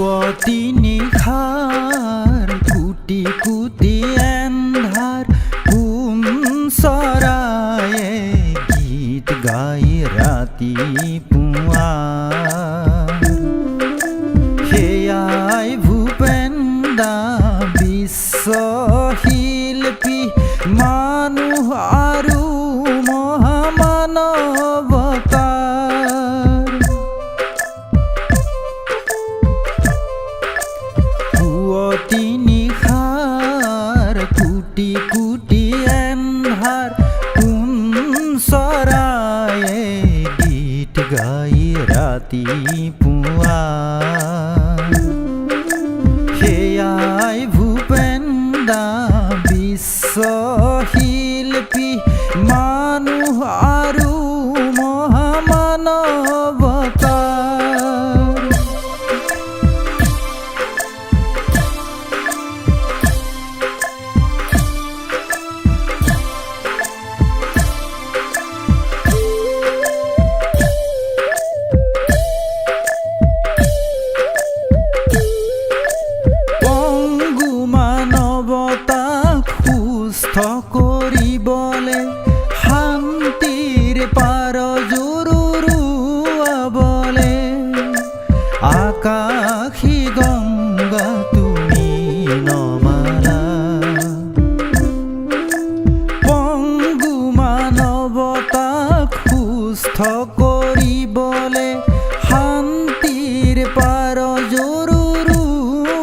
পুৱতি নিশাৰ কুটি কুটি এন্ধাৰ কোন চৰায়ে গীত গাই ৰাতিপুৱা সেয়াই ভূপেন দা বিশ্বশিল্পী মানুহ আৰু মহামানৱতাৰ পুৱতি নিশাৰ কুটি কুটি এন্ধাৰ কোন চৰায়ে গীত গাই ৰাতিপুৱা সেয়াই ভূপেন দা বিশ্বশিল্পী মানুহ আৰু মহামানৱতাৰ সুস্থ কৰিবলে শান্তিৰ পাৰ জৰুৰুৱাবলে আকাশী গংগা তুমি নমালা পংগু মানৱতাক সুস্থ কৰিবলে শান্তিৰ পাৰ জৰুৰুৱাবলে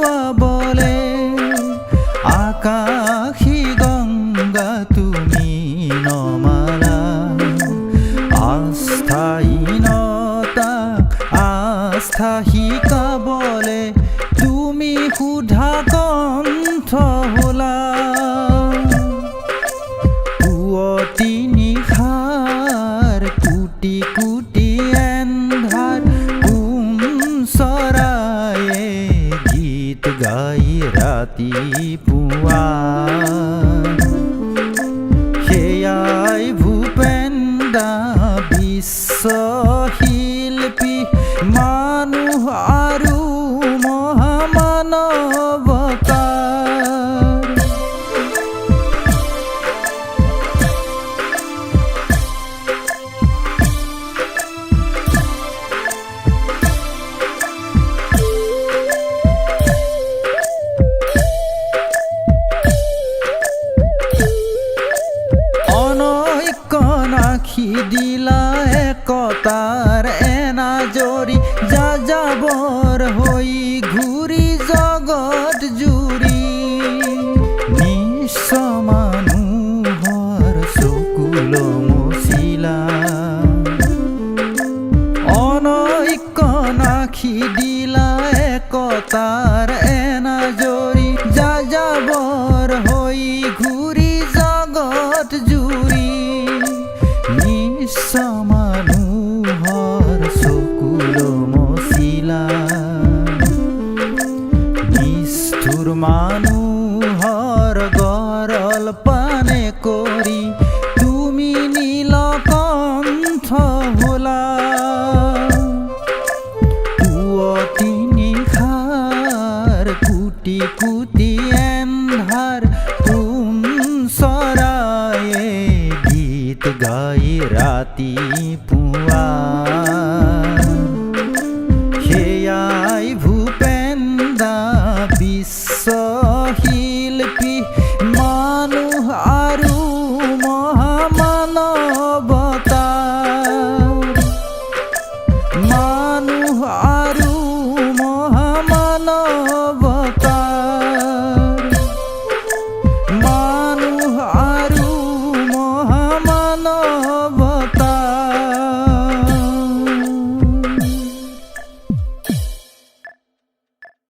আকাশী গংগা তুমি নমালা আস্থাহীনতাক আস্থা শিকাবলে তুমি সুধা কণ্ঠ হলা পুৱতি নিশাৰ কুটি কুটি এন্ধাৰ কোন চৰায়ে গীত গাই ৰাতিপুৱা সেয়াই ভূপেন দা বিশ্বশিল্পী মানুহ আৰু মহামানৱতাৰ অনৈক্যনাশী দিলা একতাৰ এনাজৰী যাযাবৰ হৈ ঘূৰি জগত জুৰি নিঃস্ব মানুহৰ চকুল মচিলা অনৈক্যনাশী দিলা একতাৰ এনাজৰী যাযাবৰ হৈ ঘূৰি জগত জুৰি নিঃস্ব মানুহৰ চকুল মচিলা নিষ্ঠুৰ মানুহৰ গৰল পানে কৰি তুমি নীলকণ্ঠ হলা পুৱতি নিশাৰ কুটি কুটি এন্ধাৰ কোন চৰায়ে গীত গাই ৰাতিপুৱা